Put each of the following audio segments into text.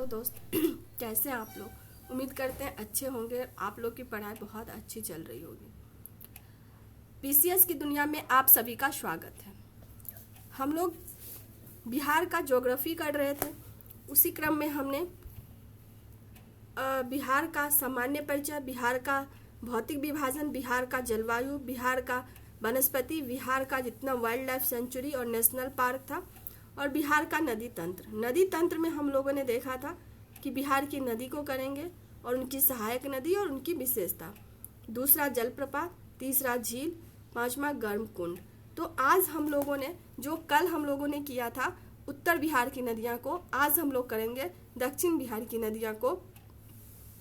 Hello दोस्त कैसे हैं आप लोग। उम्मीद करते हैं अच्छे होंगे। आप लोग की पढ़ाई बहुत अच्छी चल रही होगी। पीसीएस की दुनिया में आप सभी का स्वागत है। हम लोग बिहार का ज्योग्राफी कर रहे थे। उसी क्रम में हमने बिहार का सामान्य परिचय, बिहार का भौतिक विभाजन, बिहार का जलवायु, बिहार का वनस्पति, बिहार का जितना वाइल्ड लाइफ सेंचुरी और नेशनल पार्क था, और बिहार का नदी तंत्र। नदी तंत्र में हम लोगों ने देखा था कि बिहार की नदी को करेंगे और उनकी सहायक नदी और उनकी विशेषता, दूसरा जलप्रपात, तीसरा झील, पांचवा गर्म कुंड। तो आज हम लोगों ने जो कल हम लोगों ने किया था उत्तर बिहार की नदियां को, आज हम लोग करेंगे दक्षिण बिहार की नदियां को।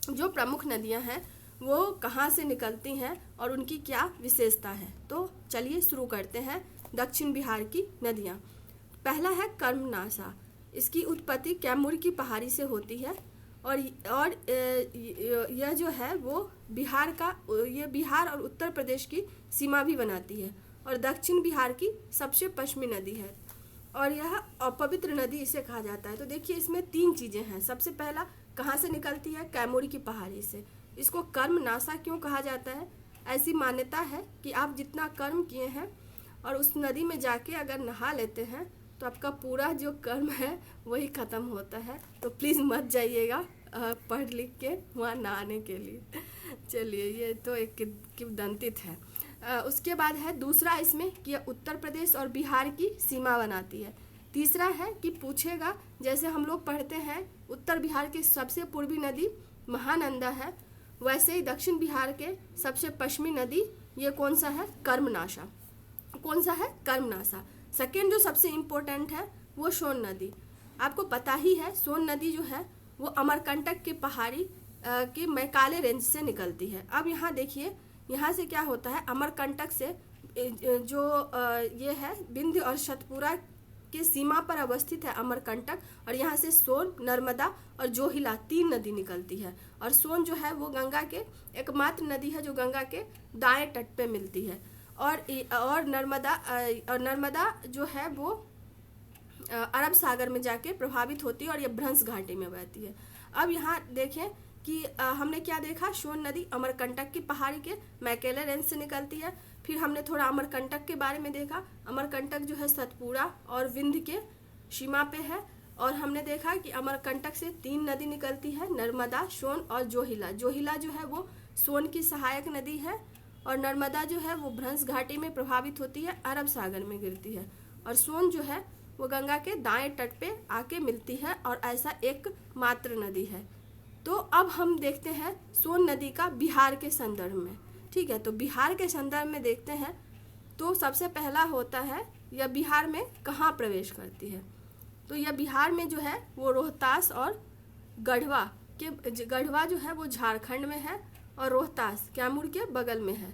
जो प्रमुख नदियां हैं वो कहाँ से निकलती हैं और उनकी क्या विशेषता है। तो चलिए शुरू करते हैं दक्षिण बिहार की नदियां। पहला है कर्मनाशा। इसकी उत्पत्ति कैमूर की पहाड़ी से होती है और यह जो है वो ये बिहार और उत्तर प्रदेश की सीमा भी बनाती है और दक्षिण बिहार की सबसे पश्चिमी नदी है और यह अपवित्र नदी इसे कहा जाता है। तो देखिए इसमें तीन चीज़ें हैं। सबसे पहला कहाँ से निकलती है? कैमूर की पहाड़ी से। इसको कर्मनाशा क्यों कहा जाता है? ऐसी मान्यता है कि आप जितना कर्म किए हैं और उस नदी में जाके अगर नहा लेते हैं तो आपका पूरा जो कर्म है वही ख़त्म होता है। तो प्लीज़ मत जाइएगा पढ़ लिख के वहाँ नहाने के लिए। चलिए ये तो एक किंवदंती है। उसके बाद है दूसरा इसमें कि यह उत्तर प्रदेश और बिहार की सीमा बनाती है। तीसरा है कि पूछेगा, जैसे हम लोग पढ़ते हैं उत्तर बिहार की सबसे पूर्वी नदी महानंदा है, वैसे ही दक्षिण बिहार के सबसे पश्चिमी नदी ये कौन सा है? कर्मनाशा। कौन सा है? कर्मनाशा। सेकेंड जो सबसे इम्पोर्टेंट है वो सोन नदी। आपको पता ही है सोन नदी जो है वो अमरकंटक की पहाड़ी के मैकाले रेंज से निकलती है। अब यहाँ देखिए, यहाँ से क्या होता है, अमरकंटक से जो ये है विंध्य और सतपुरा के सीमा पर अवस्थित है अमरकंटक, और यहाँ से सोन, नर्मदा और जोहिला तीन नदी निकलती है। और सोन जो है वो गंगा के एकमात्र नदी है जो गंगा के दाएं तट पे मिलती है और नर्मदा जो है वो अरब सागर में जाके प्रभावित होती है और ये भ्रंश घाटी में बहती है। अब यहाँ देखें कि हमने क्या देखा, सोन नदी अमरकंटक की पहाड़ी के मैकेले रेंज से निकलती है। फिर हमने थोड़ा अमरकंटक के बारे में देखा। अमरकंटक जो है सतपुरा और विंध्य के सीमा पे है, और हमने देखा कि अमरकंटक से तीन नदी निकलती है, नर्मदा, सोन और जोहिला। जोहिला जो है वो सोन की सहायक नदी है और नर्मदा जो है वो भ्रंश घाटी में प्रभावित होती है, अरब सागर में गिरती है, और सोन जो है वो गंगा के दाएं तट पे आके मिलती है और ऐसा एक मात्र नदी है। तो अब हम देखते हैं सोन नदी का बिहार के संदर्भ में। ठीक है, तो बिहार के संदर्भ में देखते हैं तो सबसे पहला होता है यह बिहार में कहाँ प्रवेश करती है। तो यह बिहार में जो है वो रोहतास और गढ़वा जो है वो झारखंड में है और रोहतास कैमूर के बगल में है।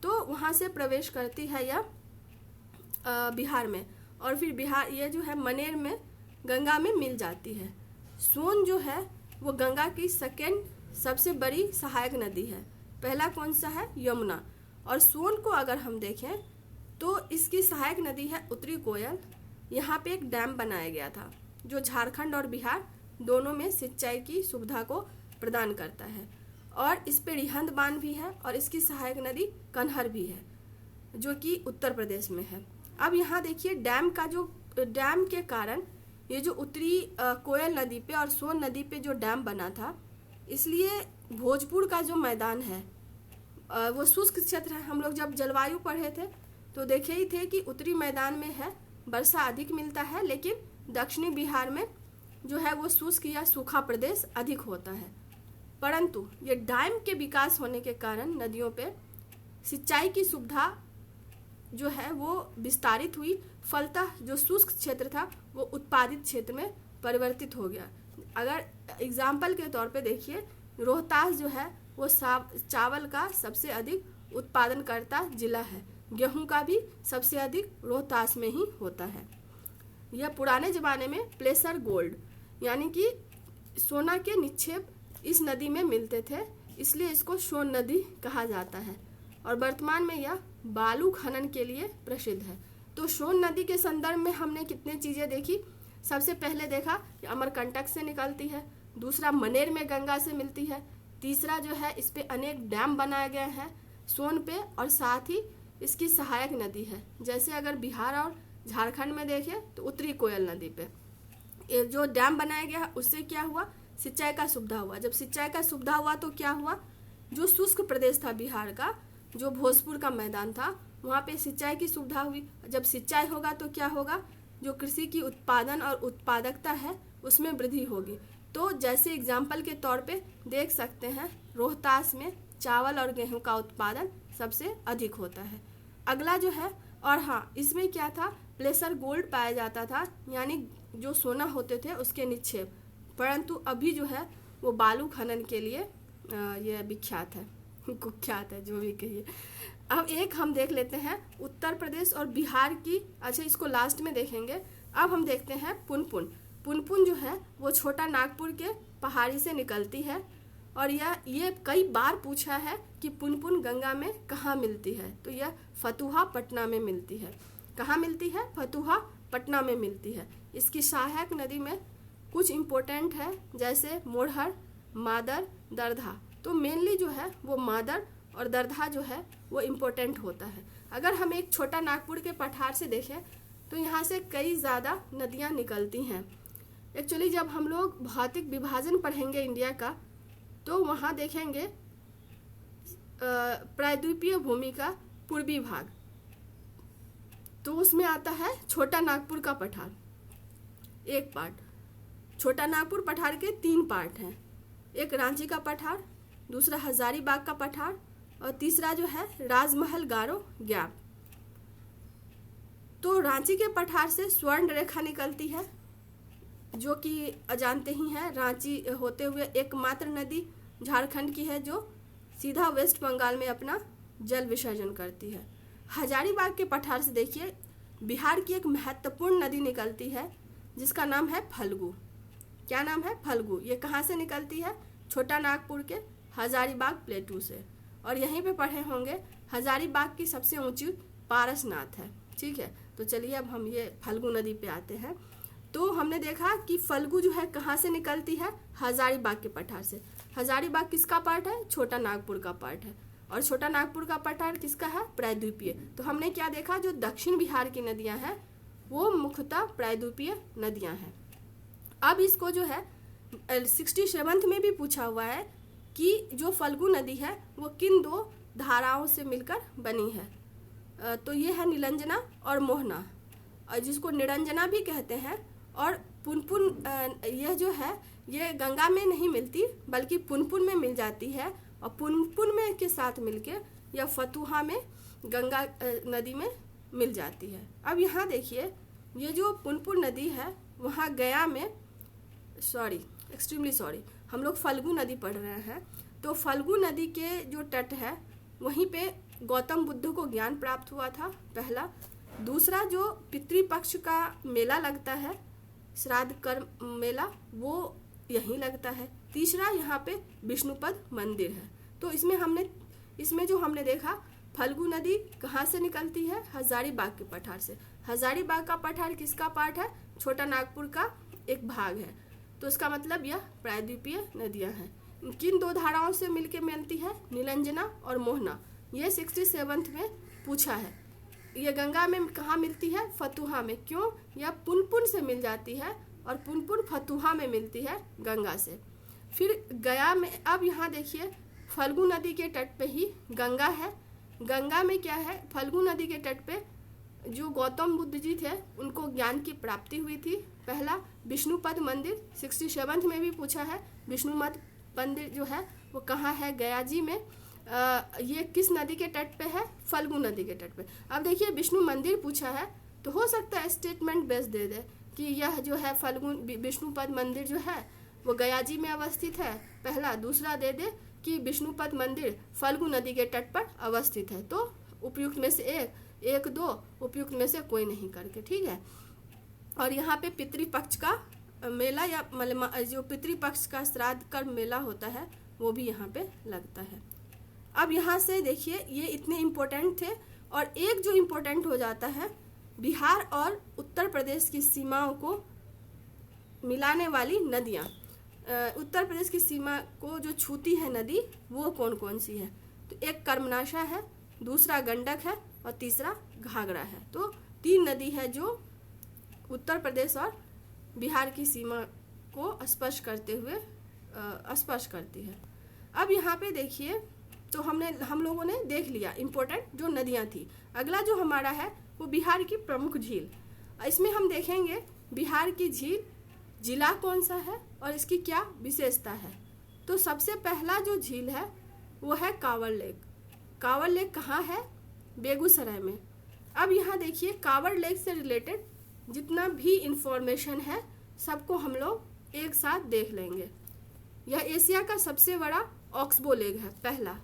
तो वहाँ से प्रवेश करती है यह बिहार में, और फिर बिहार ये जो है मनेर में गंगा में मिल जाती है। सोन जो है वो गंगा की सेकेंड सबसे बड़ी सहायक नदी है। पहला कौन सा है? यमुना। और सोन को अगर हम देखें तो इसकी सहायक नदी है उत्तरी कोयल। यहाँ पे एक डैम बनाया गया था जो झारखंड और बिहार दोनों में सिंचाई की सुविधा को प्रदान करता है, और इस पे रिहंद बांध भी है, और इसकी सहायक नदी कन्हर भी है जो कि उत्तर प्रदेश में है। अब यहाँ देखिए डैम के कारण ये जो उत्तरी कोयल नदी पे और सोन नदी पे जो डैम बना था, इसलिए भोजपुर का जो मैदान है वो शुष्क क्षेत्र है। हम लोग जब जलवायु पढ़े थे तो देखे ही थे कि उत्तरी मैदान में है वर्षा अधिक मिलता है, लेकिन दक्षिणी बिहार में जो है वो शुष्क या सूखा प्रदेश अधिक होता है। परंतु ये डैम के विकास होने के कारण नदियों पे सिंचाई की सुविधा जो है वो विस्तारित हुई, फलतः जो शुष्क क्षेत्र था वो उत्पादित क्षेत्र में परिवर्तित हो गया। अगर एग्जाम्पल के तौर पे देखिए, रोहतास जो है वो चावल का सबसे अधिक उत्पादनकर्ता जिला है। गेहूं का भी सबसे अधिक रोहतास में ही होता है। यह पुराने ज़माने में प्लेसर गोल्ड यानी कि सोना के निक्षेप इस नदी में मिलते थे, इसलिए इसको सोन नदी कहा जाता है, और वर्तमान में यह बालू खनन के लिए प्रसिद्ध है। तो सोन नदी के संदर्भ में हमने कितने चीज़ें देखी। सबसे पहले देखा कि अमरकंटक से निकलती है, दूसरा मनेर में गंगा से मिलती है, तीसरा जो है इस पे अनेक डैम बनाए गए हैं सोन पे, और साथ ही इसकी सहायक नदी है। जैसे अगर बिहार और झारखंड में देखें तो उत्तरी कोयल नदी पे ये जो डैम बनाया गया उससे क्या हुआ, सिंचाई का सुविधा हुआ। जब सिंचाई का सुविधा हुआ तो क्या हुआ, जो शुष्क प्रदेश था बिहार का, जो भोजपुर का मैदान था, वहाँ पे सिंचाई की सुविधा हुई। जब सिंचाई होगा तो क्या होगा, जो कृषि की उत्पादन और उत्पादकता है उसमें वृद्धि होगी। तो जैसे एग्जाम्पल के तौर पे देख सकते हैं, रोहतास में चावल और गेहूं का उत्पादन सबसे अधिक होता है। अगला जो है, और हाँ इसमें क्या था, प्लेसर गोल्ड पाया जाता था, यानी जो सोना होते थे उसके निक्षेप, परंतु अभी जो है वो बालू खनन के लिए ये विख्यात है, कुख्यात है, जो भी कहिए। अब एक हम देख लेते हैं उत्तर प्रदेश और बिहार की, अच्छा इसको लास्ट में देखेंगे। अब हम देखते हैं पुनपुन। पुनपुन जो है वो छोटा नागपुर के पहाड़ी से निकलती है, और ये कई बार पूछा है कि पुनपुन गंगा में कहाँ मिलती है, तो यह फतुहा पटना में मिलती है। कहाँ मिलती है, फतुहा पटना में मिलती है। इसकी सहायक नदी में कुछ इम्पोर्टेंट है, जैसे मोरहर, मादर, दरधा। तो मेनली जो है वो मादर और दरधा जो है वो इम्पोर्टेंट होता है। अगर हम एक छोटा नागपुर के पठार से देखें तो यहाँ से कई ज़्यादा नदियाँ निकलती हैं। एक्चुअली जब हम लोग भौतिक विभाजन पढ़ेंगे इंडिया का, तो वहाँ देखेंगे प्रायद्वीपीय भूमि का पूर्वी भाग, तो उसमें आता है छोटा नागपुर का पठार एक पार्ट। छोटा नागपुर पठार के 3 पार्ट हैं, एक रांची का पठार, दूसरा हजारीबाग का पठार, और तीसरा जो है राजमहल गारो गैप। तो रांची के पठार से स्वर्ण रेखा निकलती है, जो कि जानते ही हैं, रांची होते हुए एकमात्र नदी झारखंड की है जो सीधा वेस्ट बंगाल में अपना जल विसर्जन करती है। हजारीबाग के पठार से देखिए बिहार की एक महत्वपूर्ण नदी निकलती है जिसका नाम है फल्गु। क्या नाम है, फल्गु। ये कहाँ से निकलती है, छोटा नागपुर के हजारीबाग प्लेटू से। और यहीं पे पढ़े होंगे हजारीबाग की सबसे ऊंची पारसनाथ है। ठीक है, तो चलिए अब हम ये फल्गु नदी पे आते हैं। तो हमने देखा कि फल्गु जो है कहाँ से निकलती है, हजारीबाग के पठार से। हजारीबाग किसका पार्ट है, छोटा नागपुर का पार्ट है, और छोटा नागपुर का पठार किसका है, प्रायद्वीपीय। तो हमने क्या देखा, जो दक्षिण बिहार की नदियां हैं वो मुख्यतः प्रायद्वीपीय नदियां हैं। अब इसको जो है 67th में भी पूछा हुआ है कि जो फल्गु नदी है वो किन 2 धाराओं से मिलकर बनी है। तो ये है नीलंजना और मोहना, और जिसको निरंजना भी कहते हैं। और पुनपुन यह जो है ये गंगा में नहीं मिलती बल्कि पुनपुन में मिल जाती है, और पुनपुन में के साथ मिलके यह फतुहा में गंगा नदी में मिल जाती है। अब यहाँ देखिए ये जो पुनपुन नदी है वहाँ गया में, एक्सट्रीमली सॉरी, हम लोग फल्गु नदी पढ़ रहे हैं। तो फल्गु नदी के जो तट है वहीं पे गौतम बुद्ध को ज्ञान प्राप्त हुआ था, पहला। दूसरा जो पितृपक्ष का मेला लगता है, श्राद्ध कर्म मेला, वो यहीं लगता है। तीसरा यहाँ पे विष्णुपद मंदिर है। तो इसमें जो हमने देखा, फल्गु नदी कहाँ से निकलती है, हजारीबाग के पठार से। हजारीबाग का पठार किसका पार्ट है, छोटा नागपुर का एक भाग है। तो इसका मतलब यह प्रायद्वीपीय नदियां हैं। किन 2 धाराओं से मिलके मिलती है, नीलंजना और मोहना। ये 67th में पूछा है। ये गंगा में कहाँ मिलती है, फतुहा में। क्यों, यह पुनपुन से मिल जाती है, और पुनपुन फतुहा में मिलती है गंगा से। फिर गया में, अब यहाँ देखिए फल्गु नदी के तट पे ही गंगा है। गंगा में क्या है, फल्गु नदी के तट पे जो गौतम बुद्ध जी थे उनको ज्ञान की प्राप्ति हुई थी। पहला विष्णुपद मंदिर 67th में भी पूछा है। विष्णुपद मंदिर जो है वो कहाँ है, गया जी में। ये किस नदी के तट पे है, फल्गु नदी के तट पे। अब देखिए विष्णु मंदिर पूछा है तो हो सकता है स्टेटमेंट बेस दे दे कि यह जो है फल्गु विष्णुपद मंदिर जो है वो गया जी में अवस्थित है, पहला। दूसरा दे दे कि विष्णुपद मंदिर फल्गु नदी के तट पर अवस्थित है। तो उपयुक्त में से एक 2 उपयुक्त में से कोई नहीं करके, ठीक है। और यहाँ पे पितृपक्ष का मेला या जो पितृपक्ष का श्राद्ध कर्म मेला होता है वो भी यहाँ पे लगता है। अब यहाँ से देखिए ये इतने इम्पोर्टेंट थे। और एक जो इम्पोर्टेंट हो जाता है, बिहार और उत्तर प्रदेश की सीमाओं को मिलाने वाली नदियाँ। उत्तर प्रदेश की सीमा को जो छूती है नदी वो कौन कौन सी है? तो एक कर्मनाशा है, दूसरा गंडक है और तीसरा घाघरा है। तो 3 नदी है जो उत्तर प्रदेश और बिहार की सीमा को स्पर्श करते हुए स्पर्श करती है। अब यहाँ पे देखिए, तो हम लोगों ने देख लिया इम्पोर्टेंट जो नदियाँ थी। अगला जो हमारा है वो बिहार की प्रमुख झील। इसमें हम देखेंगे बिहार की झील, जिला कौन सा है और इसकी क्या विशेषता है। तो सबसे पहला जो झील है वो है कांवर लेक। कांवर लेक कहाँ है? बेगूसराय में। अब यहाँ देखिए, कांवर लेक से रिलेटेड जितना भी इंफॉर्मेशन है सबको हम लोग एक साथ देख लेंगे। यह एशिया का सबसे बड़ा ऑक्सबो लेक है, पहला।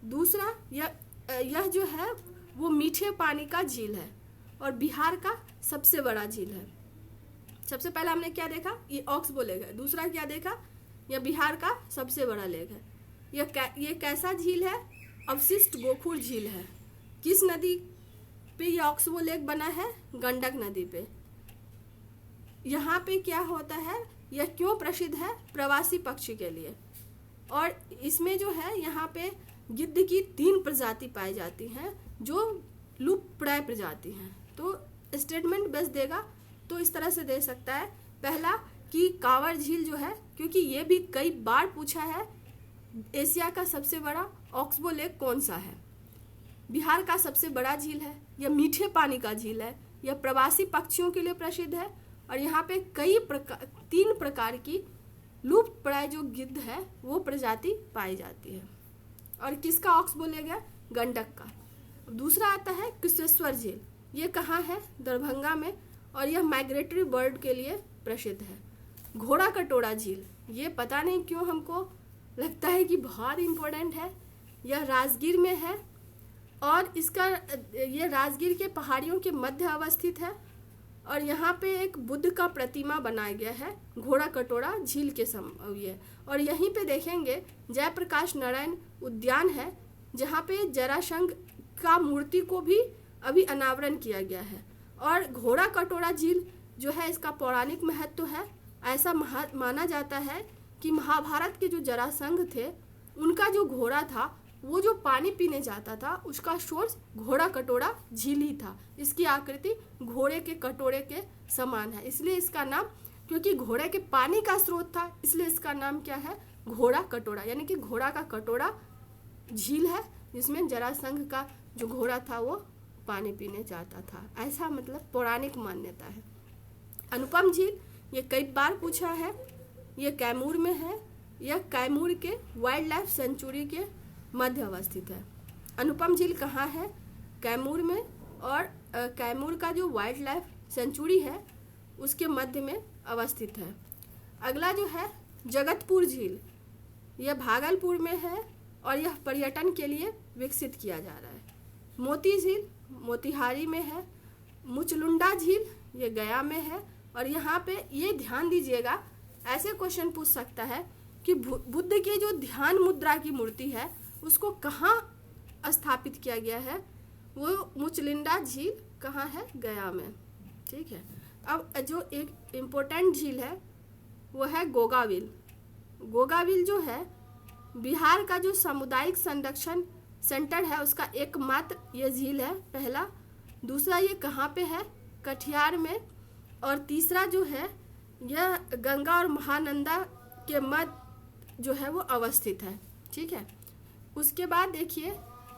दूसरा, यह जो है वो मीठे पानी का झील है और बिहार का सबसे बड़ा झील है। सबसे पहला हमने क्या देखा? ये ऑक्सबो लेक है। दूसरा क्या देखा? यह बिहार का सबसे बड़ा लेक है। ये कैसा झील है? अवशिष्ट गोखुर झील है। किस नदी पे ये ऑक्सबो लेक बना है? गंडक नदी पे। यहाँ पे क्या होता है, यह क्यों प्रसिद्ध है? प्रवासी पक्षी के लिए। और इसमें जो है यहाँ पे गिद्ध की 3 प्रजाति पाई जाती हैं जो लुप्तप्राय प्रजाति हैं। तो स्टेटमेंट बेस देगा तो इस तरह से दे सकता है। पहला कि कांवर झील जो है, क्योंकि ये भी कई बार पूछा है, एशिया का सबसे बड़ा ऑक्सबो लेक कौन सा है? बिहार का सबसे बड़ा झील है, यह मीठे पानी का झील है, यह प्रवासी पक्षियों के लिए प्रसिद्ध है और यहाँ पे 3 प्रकार की लुप्तप्राय जो गिद्ध है वो प्रजाति पाई जाती है। और किसका ऑक्सबो लेक है? गंडक का। दूसरा आता है कुशेश्वर झील। ये कहाँ है? दरभंगा में और यह माइग्रेटरी बर्ड के लिए प्रसिद्ध है। घोड़ा कटोरा झील, ये पता नहीं क्यों हमको लगता है कि बहुत इम्पोर्टेंट है। यह राजगीर में है और ये राजगीर के पहाड़ियों के मध्य अवस्थित है और यहाँ पे एक बुद्ध का प्रतिमा बनाया गया है घोड़ा कटोरा झील के ये। और यहीं पे देखेंगे जयप्रकाश नारायण उद्यान है जहाँ पे जरासंध का मूर्ति को भी अभी अनावरण किया गया है। और घोड़ा कटोरा झील जो है इसका पौराणिक महत्व है। ऐसा माना जाता है कि महाभारत के जो जरासंध थे उनका जो घोड़ा था वो जो पानी पीने जाता था उसका सोर्स घोड़ा कटोरा झील ही था। इसकी आकृति घोड़े के कटोरे के समान है, इसलिए इसका नाम, क्योंकि घोड़े के पानी का स्रोत था इसलिए इसका नाम क्या है? घोड़ा कटोरा। यानी कि घोड़ा का कटोरा झील है जिसमें जरासंध का जो घोड़ा था वो पानी पीने जाता था। ऐसा मतलब पौराणिक मान्यता है। अनुपम झील, ये कई बार पूछा है, ये कैमूर में है। यह कैमूर के वाइल्ड लाइफ सेंचुरी के मध्य अवस्थित है। अनुपम झील कहाँ है? कैमूर में। और कैमूर का जो वाइल्ड लाइफ सेंचुरी है उसके मध्य में अवस्थित है। अगला जो है जगतपुर झील, यह भागलपुर में है और यह पर्यटन के लिए विकसित किया जा रहा है। मोती झील मोतिहारी में है। मुचलुंडा झील ये गया में है। और यहाँ पे ये ध्यान दीजिएगा, ऐसे क्वेश्चन पूछ सकता है कि बुद्ध की जो ध्यान मुद्रा की मूर्ति है उसको कहाँ स्थापित किया गया है? वो मुचलिंडा झील कहाँ है? गया में। ठीक है। अब जो एक इम्पोर्टेंट झील है वो है गोगाविल। गोगाविल जो है बिहार का जो सामुदायिक संरक्षण सेंटर है उसका एकमात्र ये झील है, पहला। दूसरा ये कहाँ पे है? कटिहार में। और तीसरा जो है यह गंगा और महानंदा के मध्य जो है वो अवस्थित है। ठीक है। उसके बाद देखिए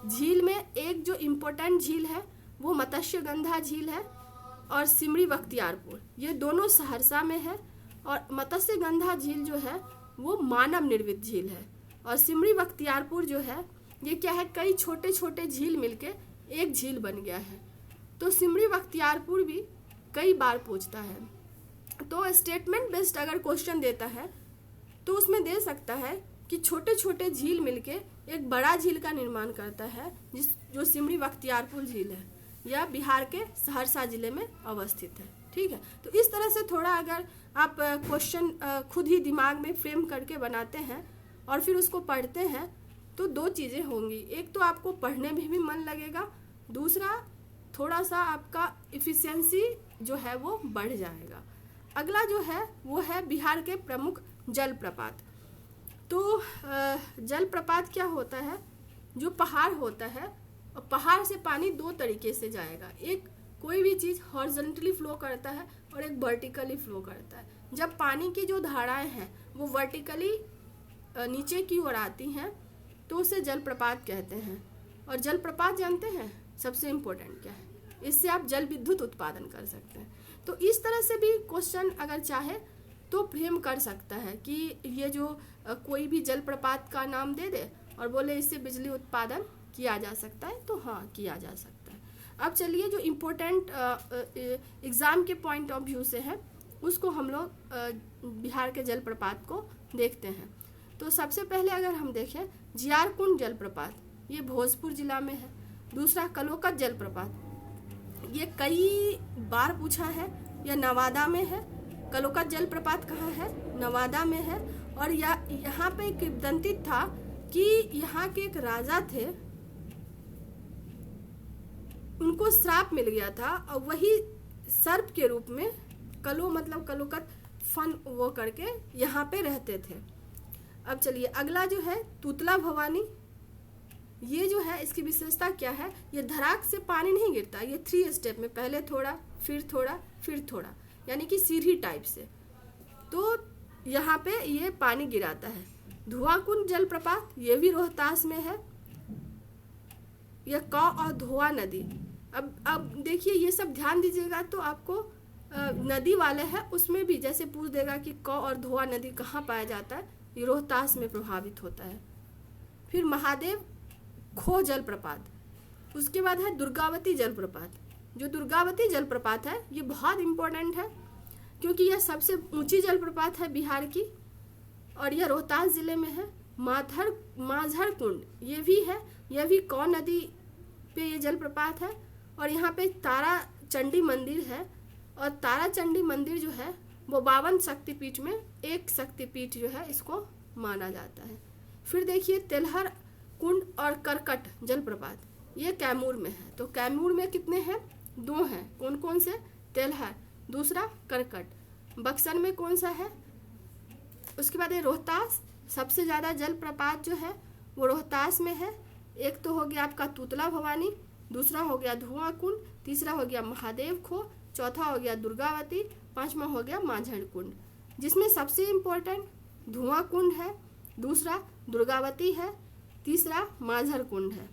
झील में एक जो इम्पोर्टेंट झील है वो मत्स्यगंधा झील है और सिमरी बख्तियारपुर, ये दोनों सहरसा में है। और मत्स्यगंधा झील जो है वो मानव निर्मित झील है और सिमरी बख्तियारपुर जो है ये क्या है? कई छोटे छोटे झील मिलके एक झील बन गया है। तो सिमरी बख्तियारपुर भी कई बार पूछता है। तो स्टेटमेंट बेस्ड अगर क्वेश्चन देता है तो उसमें दे सकता है कि छोटे छोटे झील मिलके एक बड़ा झील का निर्माण करता है जो सिमरी बख्तियारपुर झील है, यह बिहार के सहरसा जिले में अवस्थित है। ठीक है। तो इस तरह से थोड़ा अगर आप क्वेश्चन खुद ही दिमाग में फ्रेम करके बनाते हैं और फिर उसको पढ़ते हैं तो 2 चीज़ें होंगी। एक तो आपको पढ़ने में भी मन लगेगा, दूसरा थोड़ा सा आपका इफिशियंसी जो है वो बढ़ जाएगा। अगला जो है वो है बिहार के प्रमुख जलप्रपात। तो जलप्रपात क्या होता है, जो पहाड़ होता है और पहाड़ से पानी दो तरीके से जाएगा, एक कोई भी चीज़ हॉरिजॉन्टली फ्लो करता है और एक वर्टिकली फ्लो करता है। जब पानी की जो धाराएं हैं वो वर्टिकली नीचे की ओर आती हैं तो उसे जलप्रपात कहते हैं। और जलप्रपात जानते हैं सबसे इम्पोर्टेंट क्या है, इससे आप जल विद्युत उत्पादन कर सकते हैं। तो इस तरह से भी क्वेश्चन अगर चाहे तो फ्रेम कर सकता है कि ये जो कोई भी जलप्रपात का नाम दे दे और बोले इससे बिजली उत्पादन किया जा सकता है, तो हाँ किया जा सकता है। अब चलिए जो इम्पोर्टेंट एग्ज़ाम के पॉइंट ऑफ व्यू से है उसको हम लोग बिहार के जलप्रपात को देखते हैं। तो सबसे पहले अगर हम देखें जियारकुंड जलप्रपात, ये भोजपुर जिला में है। दूसरा कलोकत जलप्रपात, ये कई बार पूछा है, यह नवादा में है। कलोकत जलप्रपात कहाँ है, नवादा में है। और यहाँ पे एक किंवदंती था कि यहाँ के एक राजा थे, उनको श्राप मिल गया था और वही सर्प के रूप में कलो मतलब कलोकत फन वो करके यहाँ पे रहते थे। अब चलिए अगला जो है तूतला भवानी, ये जो है इसकी विशेषता क्या है, ये धराक से पानी नहीं गिरता, ये 3 स्टेप में, पहले थोड़ा फिर थोड़ा फिर थोड़ा, यानी कि सीढ़ी टाइप से, तो यहाँ पे ये पानी गिराता है। धुआंकुंड जलप्रपात, ये भी रोहतास में है। यह कौ और धोआ नदी, अब देखिए ये सब ध्यान दीजिएगा तो आपको नदी वाले है उसमें भी जैसे पूछ देगा कि कौ और धोआ नदी कहाँ पाया जाता है, ये रोहतास में प्रभावित होता है। फिर महादेव खो जलप्रपात, उसके बाद है दुर्गावती जलप्रपात। जो दुर्गावती जलप्रपात है ये बहुत इम्पोर्टेंट है क्योंकि यह सबसे ऊंची जलप्रपात है बिहार की और यह रोहतास जिले में है। माझर कुंड ये भी है, यह भी कौ नदी पे ये जलप्रपात है। और यहाँ पे तारा चंडी मंदिर है और तारा चंडी मंदिर जो है वो 52 शक्तिपीठ में एक शक्तिपीठ जो है इसको माना जाता है। फिर देखिए तेलहर कुंड और करकट जलप्रपात, ये कैमूर में है। तो कैमूर में कितने हैं, 2 हैं, कौन कौन से, तेलहर, दूसरा करकट। बक्सर में कौन सा है, उसके बाद ये रोहतास, सबसे ज़्यादा जलप्रपात जो है वो रोहतास में है। एक तो हो गया आपका तूतला भवानी, दूसरा हो गया धुआं कुंड, तीसरा हो गया महादेव खो, चौथा हो गया दुर्गावती, 5वां हो गया माझड़ कुंड, जिसमें सबसे इम्पोर्टेंट धुआं कुंड है, दूसरा दुर्गावती है, तीसरा माझड़ कुंड है।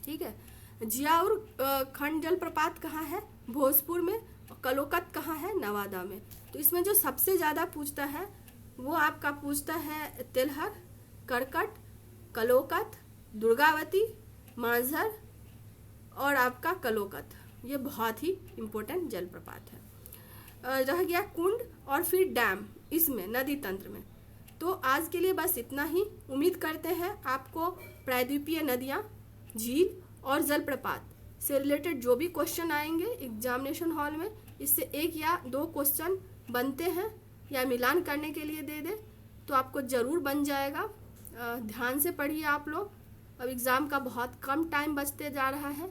ठीक है। जियाउर खंड जलप्रपात कहाँ है, भोजपुर में। और कलोकत कहाँ है, नवादा में। तो इसमें जो सबसे ज़्यादा पूछता है वो आपका पूछता है तेलहर, करकट, कलोकत, दुर्गावती, माझड़ और आपका कलोकत, ये बहुत ही इम्पोर्टेंट जलप्रपात है। रह गया कुंड और फिर डैम इसमें नदी तंत्र में। तो आज के लिए बस इतना ही। उम्मीद करते हैं आपको प्रायद्वीपीय नदियाँ, झील और जलप्रपात से रिलेटेड जो भी क्वेश्चन आएंगे एग्जामिनेशन हॉल में, इससे 1 या 2 क्वेश्चन बनते हैं या मिलान करने के लिए दे दे तो आपको ज़रूर बन जाएगा। ध्यान से पढ़िए आप लोग, अब एग्ज़ाम का बहुत कम टाइम बचते जा रहा है।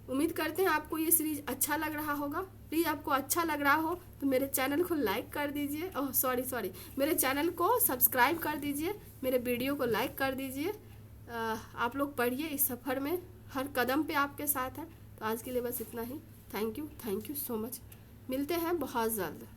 उम्मीद करते हैं आपको ये सीरीज़ अच्छा लग रहा होगा। प्लीज़ आपको अच्छा लग रहा हो तो मेरे चैनल को लाइक कर दीजिए, सॉरी मेरे चैनल को सब्सक्राइब कर दीजिए, मेरे वीडियो को लाइक कर दीजिए। आप लोग पढ़िए, इस सफ़र में हर कदम पे आपके साथ है। तो आज के लिए बस इतना ही। Thank you so much. मिलते हैं बहुत जल्द।